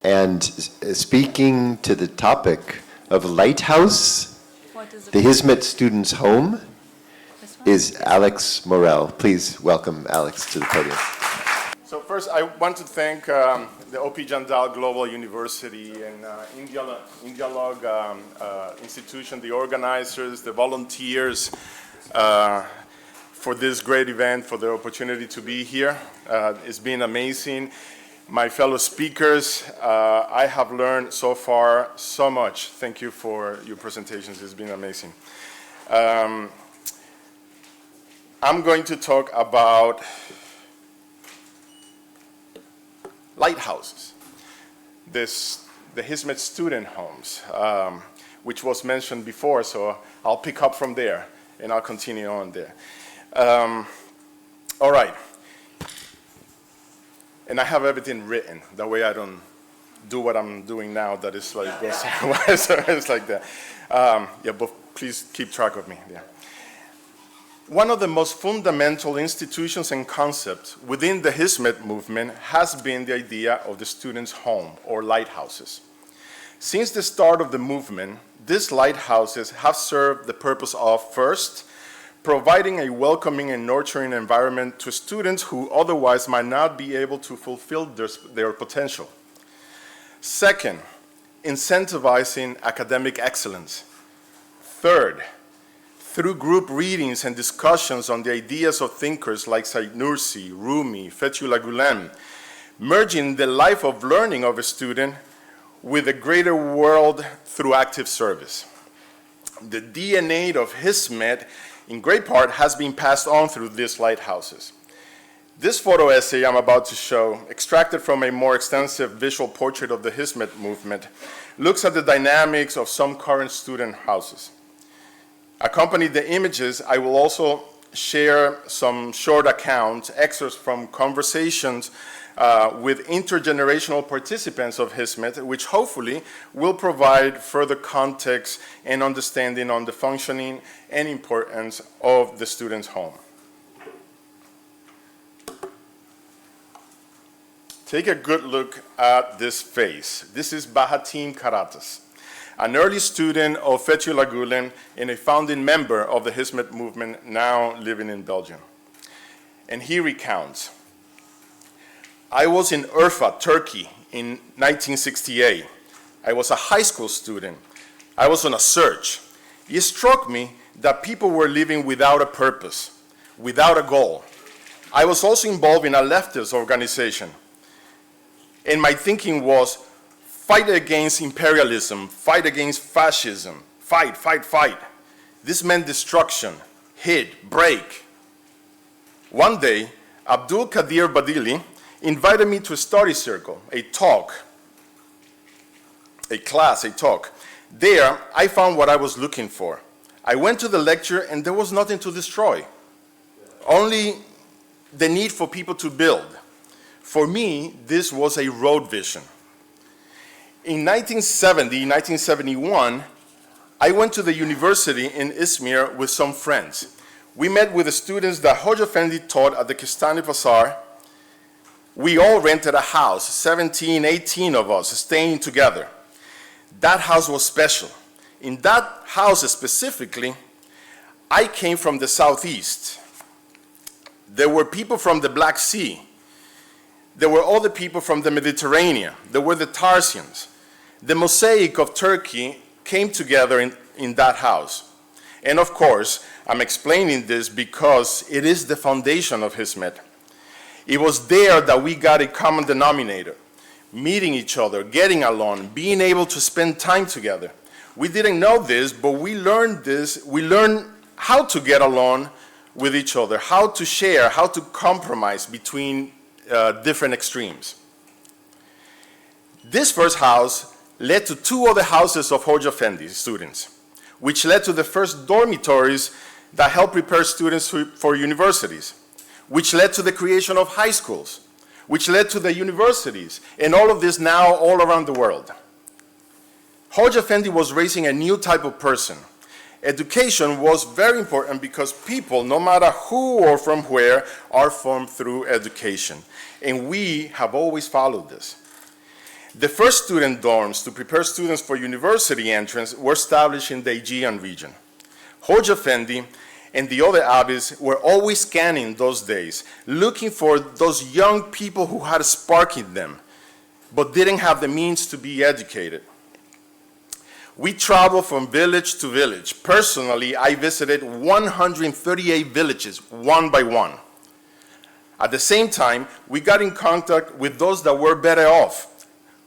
And speaking to the topic of Lighthouse, the Hizmet Students' Home, is Alex Morel. Please welcome Alex to the podium. So first, I want to thank the OP Jindal Global University and Indialogue Institution, the organizers, the volunteers, for this great event, for the opportunity to be here. It's been amazing. My fellow speakers, I have learned so far so much. Thank you for your presentations. It's been amazing. I'm going to talk about lighthouses, the Hizmet student homes, which was mentioned before, so I'll pick up from there and I'll continue on there. All right. And I have everything written. That way I don't do what I'm doing now that is like, it's like that. Yeah, but please keep track of me. Yeah. One of the most fundamental institutions and concepts within the Hizmet movement has been the idea of the student's home, or lighthouses. Since the start of the movement, these lighthouses have served the purpose of, first, providing a welcoming and nurturing environment to students who otherwise might not be able to fulfill their potential. Second, incentivizing academic excellence. Third, through group readings and discussions on the ideas of thinkers like Said Nursi, Rumi, Fethullah Gulen, merging the life of learning of a student with a greater world through active service. The DNA of Hizmet, in great part, has been passed on through these lighthouses. This photo essay I'm about to show, extracted from a more extensive visual portrait of the Hizmet movement, looks at the dynamics of some current student houses. Accompanying the images, I will also share some short accounts, excerpts from conversations with intergenerational participants of Hizmet, which hopefully will provide further context and understanding on the functioning and importance of the student's home. Take a good look at this face. This is Bahatim Karatas, an early student of Fethullah Gulen and a founding member of the Hizmet movement, now living in Belgium. And he recounts, I was in Urfa, Turkey in 1968. I was a high school student. I was on a search. It struck me that people were living without a purpose, without a goal. I was also involved in a leftist organization. And my thinking was, fight against imperialism, fight against fascism, fight, fight, fight. This meant destruction, hit, break. One day, Abdul Qadir Badili invited me to a study circle, a talk, a class, a talk. There, I found what I was looking for. I went to the lecture and there was nothing to destroy, only the need for people to build. For me, this was a road vision. In 1971, I went to the university in Izmir with some friends. We met with the students that Hoja Effendi taught at the Kistani Bazaar. We all rented a house, 17, 18 of us, staying together. That house was special. In that house specifically, I came from the southeast. There were people from the Black Sea. There were other people from the Mediterranean. There were the Tarsians. The mosaic of Turkey came together in that house. And of course, I'm explaining this because it is the foundation of Hizmet. It was there that we got a common denominator, meeting each other, getting along, being able to spend time together. We didn't know this, but we learned this. We learned how to get along with each other, how to share, how to compromise between different extremes. This first house led to two other houses of Hoja Effendi students, which led to the first dormitories that helped prepare students for universities, which led to the creation of high schools, which led to the universities, and all of this now all around the world. Hoja Effendi was raising a new type of person. Education was very important because people, no matter who or from where, are formed through education. And we have always followed this. The first student dorms to prepare students for university entrance were established in the Aegean region. Hoja Effendi and the other abbes were always scanning those days, looking for those young people who had a spark in them, but didn't have the means to be educated. We traveled from village to village. Personally, I visited 138 villages, one by one. At the same time, we got in contact with those that were better off,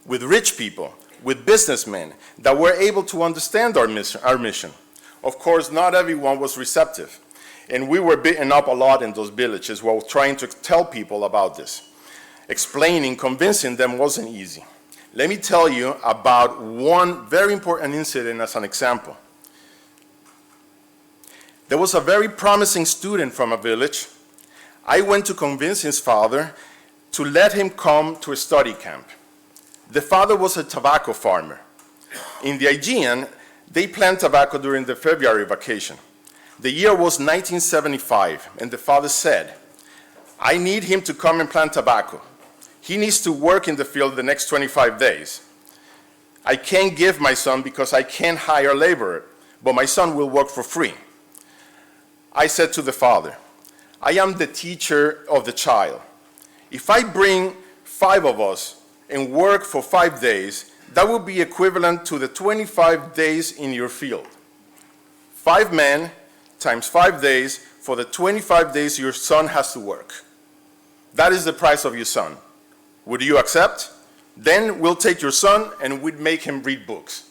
with rich people, with businessmen that were able to understand our mission. Of course, not everyone was receptive, and we were beaten up a lot in those villages while trying to tell people about this. Explaining, convincing them wasn't easy. Let me tell you about one very important incident as an example. There was a very promising student from a village. I went to convince his father to let him come to a study camp. The father was a tobacco farmer. In the Aegean, they plant tobacco during the February vacation. The year was 1975, and the father said, "I need him to come and plant tobacco. He needs to work in the field the next 25 days. I can't give my son because I can't hire labor, but my son will work for free." I said to the father, "I am the teacher of the child. If I bring 5 of us and work for 5 days, that will be equivalent to the 25 days in your field. 5 men times 5 days for the 25 days your son has to work. That is the price of your son. Would you accept? Then we'll take your son and we'd make him read books."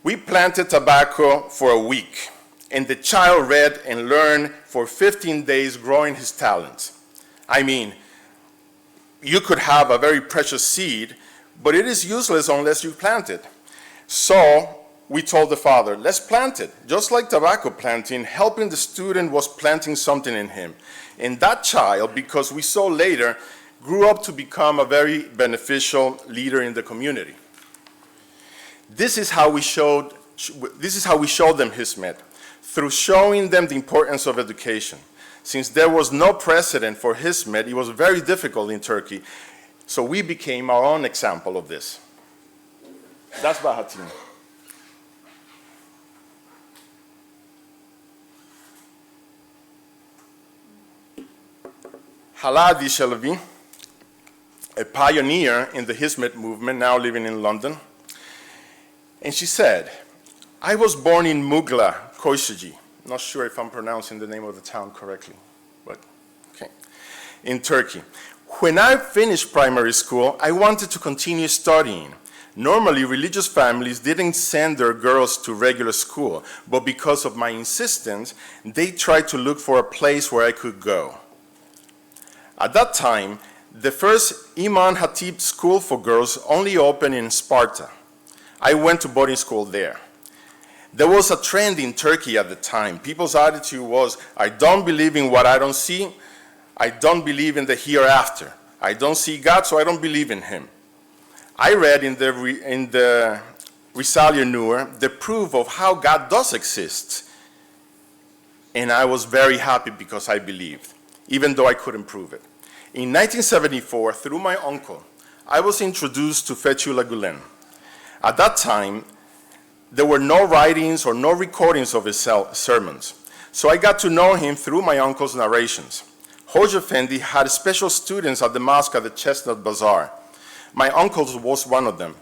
We planted tobacco for a week, and the child read and learned for 15 days, growing his talents. I mean, you could have a very precious seed, but it is useless unless you plant it. So we told the father, let's plant it. Just like tobacco planting, helping the student was planting something in him. And that child, because we saw later, grew up to become a very beneficial leader in the community. This is how we showed them Hizmet, through showing them the importance of education. Since there was no precedent for Hizmet, it was very difficult in Turkey, so we became our own example of this. That's Bahattin. Haladi Shelvi, a pioneer in the Hizmet movement, now living in London. And she said, "I was born in Mugla, Koysiji." Not sure if I'm pronouncing the name of the town correctly, but okay. In Turkey. "When I finished primary school, I wanted to continue studying. Normally, religious families didn't send their girls to regular school, but because of my insistence, they tried to look for a place where I could go. At that time, the first Imam Hatib school for girls only opened in Sparta. I went to boarding school there. There was a trend in Turkey at the time. People's attitude was, I don't believe in what I don't see. I don't believe in the hereafter. I don't see God, so I don't believe in him. I read in the Risale Nur the proof of how God does exist. And I was very happy because I believed, even though I couldn't prove it. In 1974, through my uncle, I was introduced to Fethullah Gulen. At that time, there were no writings or no recordings of his sermons. So I got to know him through my uncle's narrations. Hoja Effendi had special students at the mosque at the Chestnut Bazaar. My uncle was one of them.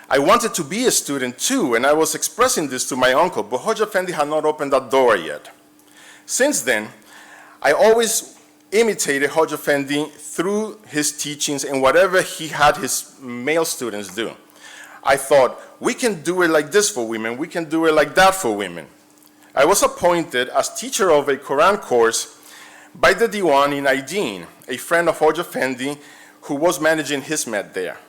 I wanted to be a student too, and I was expressing this to my uncle, but Hoja Effendi had not opened that door yet. Since then, I always imitated Hoja Effendi through his teachings and whatever he had his male students do. I thought, we can do it like this for women, we can do it like that for women. I was appointed as teacher of a Quran course by the Diwan in Aydin, a friend of Hoja Effendi who was managing Hizmet there.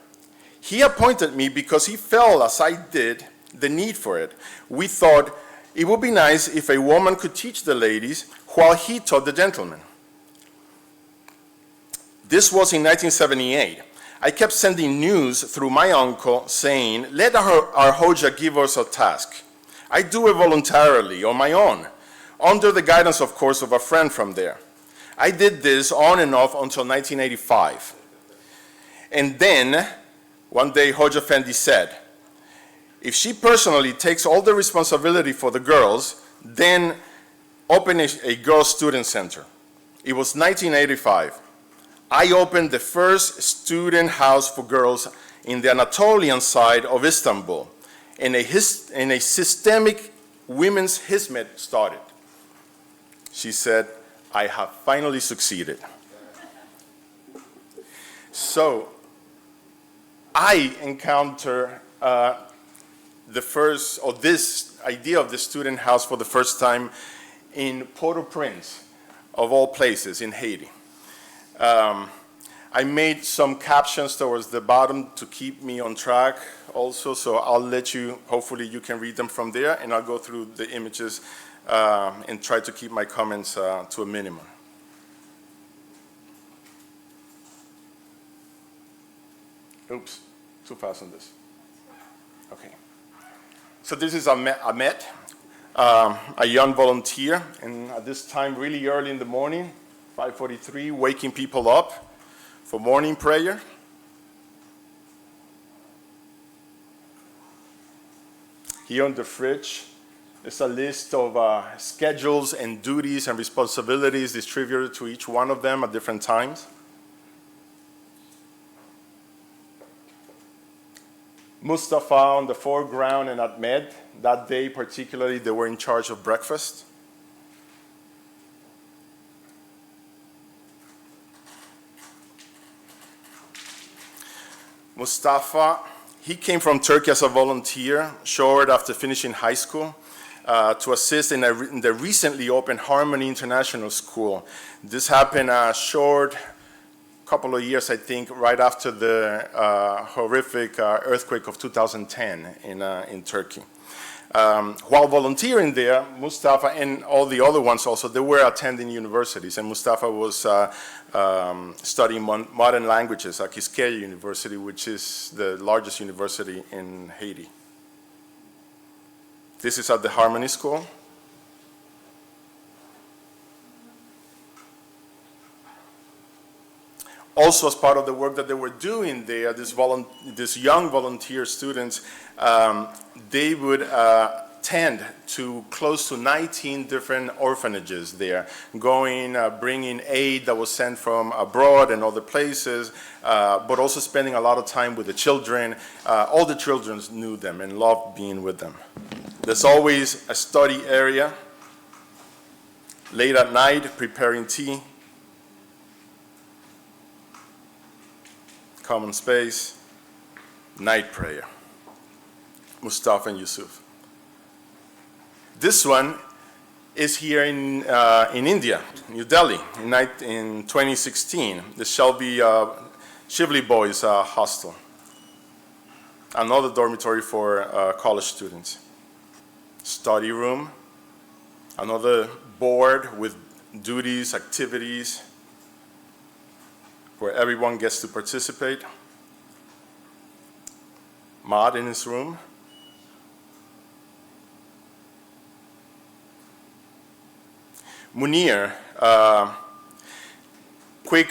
He appointed me because he felt, as I did, the need for it. We thought it would be nice if a woman could teach the ladies while he taught the gentlemen. This was in 1978. I kept sending news through my uncle saying, let our Hoja give us a task. I do it voluntarily, on my own, under the guidance, of course, of a friend from there. I did this on and off until 1985. And then, one day, Hoja Fendi said, if she personally takes all the responsibility for the girls, then open a girls' student center. It was 1985. I opened the first student house for girls in the Anatolian side of Istanbul, and a systemic women's Hizmet started. She said, I have finally succeeded. So I encounter this idea of the student house for the first time in Port-au-Prince, of all places, in Haiti. I made some captions towards the bottom to keep me on track also, so I'll let you, hopefully you can read them from there, and I'll go through the images and try to keep my comments to a minimum. Oops, too fast on this. Okay. So this is Ahmet, a young volunteer, and at this time, really early in the morning, 5:43, waking people up for morning prayer. Here on the fridge is a list of schedules and duties and responsibilities distributed to each one of them at different times. Mustafa on the foreground and Ahmed, that day particularly, they were in charge of breakfast. Mustafa, he came from Turkey as a volunteer, short after finishing high school, to assist in the recently opened Harmony International School. This happened a short couple of years, I think, right after the horrific earthquake of 2010 in Turkey. While volunteering there, Mustafa and all the other ones also, they were attending universities, and Mustafa was studying modern languages at Quisqueya University, which is the largest university in Haiti. This is at the Harmony School. Also, as part of the work that they were doing there, these young volunteer students, they would tend to close to 19 different orphanages there, bringing aid that was sent from abroad and other places, but also spending a lot of time with the children. All the children knew them and loved being with them. There's always a study area, late at night, preparing tea, common space, night prayer. Mustafa and Yusuf. This one is here in India, New Delhi, in 2016. The Shivli Boys Hostel. Another dormitory for college students. Study room, another board with duties, activities, where everyone gets to participate. Maud in his room. Munir, quick,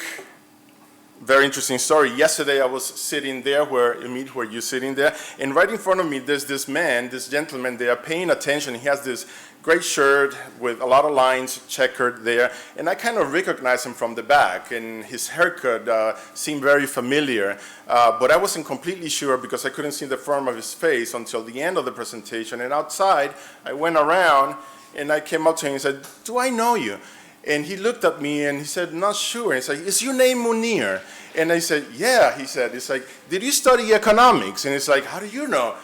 very interesting story. Yesterday I was sitting there where you're sitting there, and right in front of me there's this man, this gentleman there paying attention. He has this great shirt with a lot of lines checkered there, and I kind of recognized him from the back, and his haircut seemed very familiar, but I wasn't completely sure because I couldn't see the front of his face until the end of the presentation. And outside, I went around and I came up to him and said, "Do I know you?" And he looked at me and he said, "Not sure." And he's like, "Is your name Munir?" And I said, "Yeah," he said. It's like, "Did you study economics?" And it's like, "How do you know?"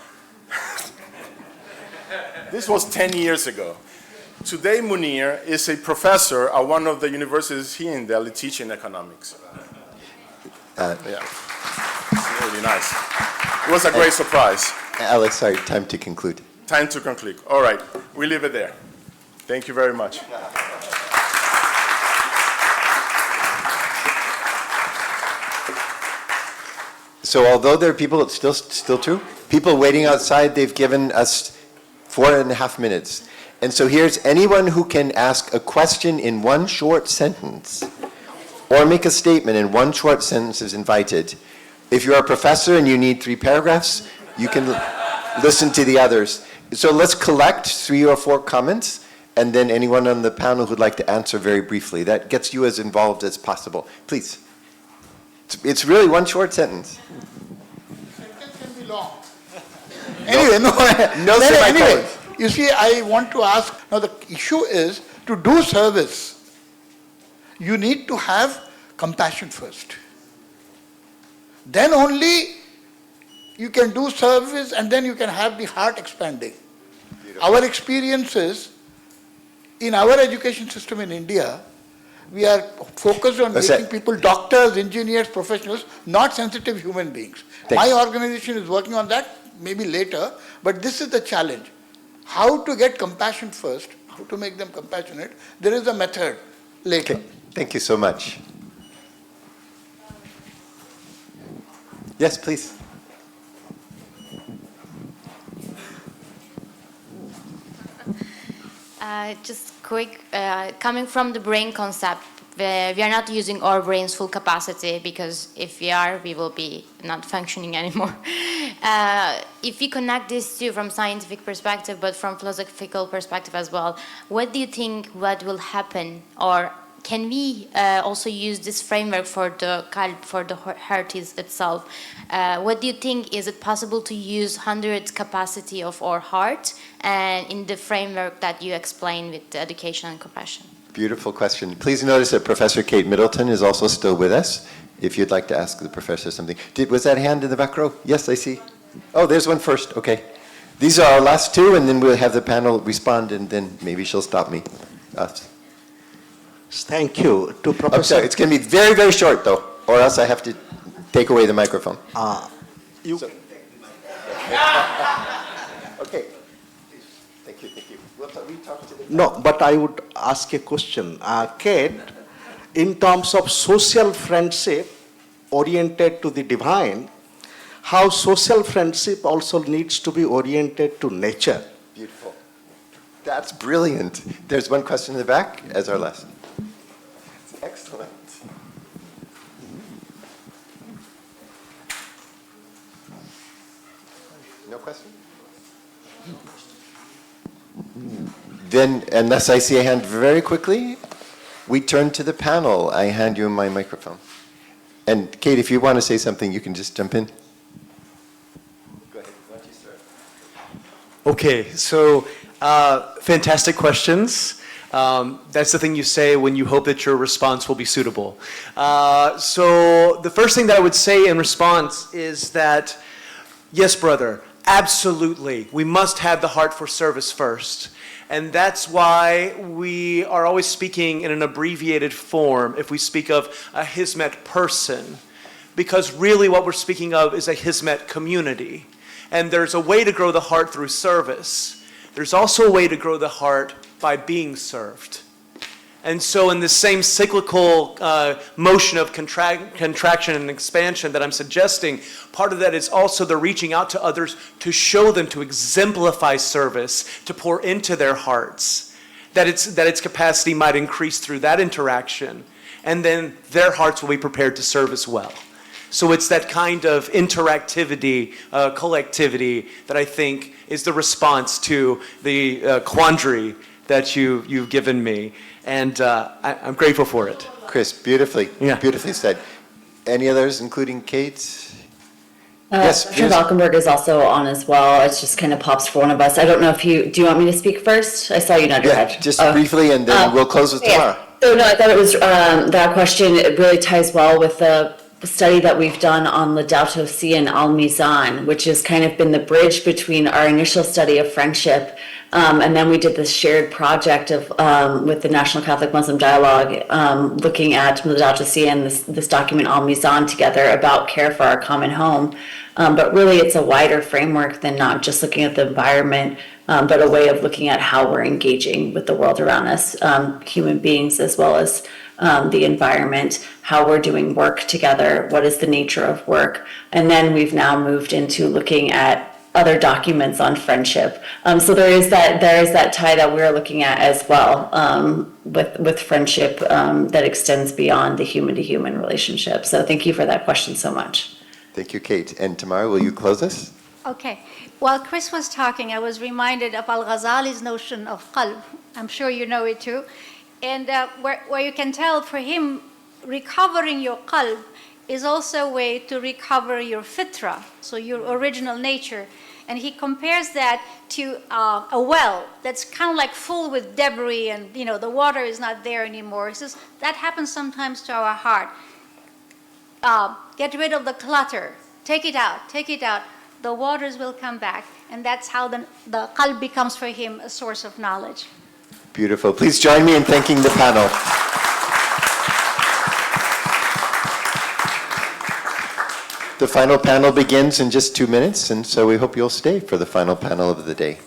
This was 10 years ago. Today, Munir is a professor at one of the universities here in Delhi teaching economics. Yeah, it's really nice. It was a great surprise. Alex, sorry, time to conclude. Time to conclude. All right, we leave it there. Thank you very much. So although there are people, it's still true, people waiting outside, they've given us 4.5 minutes. And so here's anyone who can ask a question in one short sentence or make a statement in one short sentence is invited. If you're a professor and you need 3 paragraphs, you can listen to the others. So let's collect 3 or 4 comments, and then anyone on the panel who'd like to answer very briefly. That gets you as involved as possible. Please. It's really one short sentence. Sentence can be long. Anyway, No semicolons. anyway, you see, I want to ask, now the issue is, to do service, you need to have compassion first. Then only you can do service, and then you can have the heart expanding. Beautiful. Our experiences in our education system in India, we are focused on making people doctors, engineers, professionals, not sensitive human beings. My organization is working on that, maybe later, but this is the challenge. How to get compassion first, how to make them compassionate. There is a method later. Okay. Thank you so much. Yes, please. Just quick, coming from the brain concept, we are not using our brain's full capacity, because if we are, we will be not functioning anymore. If we connect these two from scientific perspective, but from philosophical perspective as well, what do you think what will happen, or can we also use this framework for the heart itself? What do you think, is it possible to use 100 capacity of our heart and in the framework that you explained with the education and compassion? Beautiful question. Please notice that Professor Kate Middleton is also still with us, if you'd like to ask the professor something. Was that hand in the back row? Yes, I see. Oh, there's one first. Okay. These are our last 2, and then we'll have the panel respond, and then maybe she'll stop me. Thank you to Professor. I'm sorry, it's going to be very, very short, though, or else I have to take away the microphone. Okay. Thank you. We talk to the... No, but I would ask a question. Kate, in terms of social friendship oriented to the divine, how social friendship also needs to be oriented to nature? Beautiful. That's brilliant. There's one question in the back as our last. Excellent. No question? Then, unless I see a hand very quickly, we turn to the panel. I hand you my microphone. And Kate, if you want to say something, you can just jump in. Go ahead. Why don't you start? Okay, so fantastic questions. That's the thing you say when you hope that your response will be suitable. So the first thing that I would say in response is that, yes, brother, absolutely, we must have the heart for service first. And that's why we are always speaking in an abbreviated form if we speak of a Hizmet person, because really what we're speaking of is a Hizmet community. And there's a way to grow the heart through service. There's also a way to grow the heart by being served. And so in the same cyclical motion of contraction and expansion that I'm suggesting, part of that is also the reaching out to others to show them, to exemplify service, to pour into their hearts, that its capacity might increase through that interaction, and then their hearts will be prepared to serve as well. So it's that kind of interactivity, collectivity, that I think is the response to the quandary that you've given me. And I'm grateful for it. Chris, beautifully said. Any others, including Kate? Yes, Dr. Valkenburg is also on as well. It just kind of pops for one of us. I don't know if do you want me to speak first? I saw you nod your head. Just briefly, and then we'll close with Tamara. So no, I thought it was, that question, it really ties well with the study that we've done on Lighthouse C and Al Mizan, which has kind of been the bridge between our initial study of friendship, and then we did this shared project of with the National Catholic Muslim Dialogue, looking at Lighthouse C and this document Al Mizan together about care for our common home. But really, it's a wider framework than not just looking at the environment, but a way of looking at how we're engaging with the world around us, human beings as well as the environment, how we're doing work together, what is the nature of work. And then we've now moved into looking at other documents on friendship. So there is that tie that we're looking at as well, with friendship that extends beyond the human-to-human relationship. So thank you for that question so much. Thank you, Kate. And Tamara, will you close us? Okay. While Chris was talking, I was reminded of Al-Ghazali's notion of qalb. I'm sure you know it too. And where you can tell for him, recovering your qalb is also a way to recover your fitra, so your original nature. And he compares that to a well that's kind of like full with debris and, the water is not there anymore. He says that happens sometimes to our heart. Get rid of the clutter. Take it out. The waters will come back. And that's how the qalb becomes for him a source of knowledge. Beautiful. Please join me in thanking the panel. The final panel begins in just 2 minutes, and so we hope you'll stay for the final panel of the day.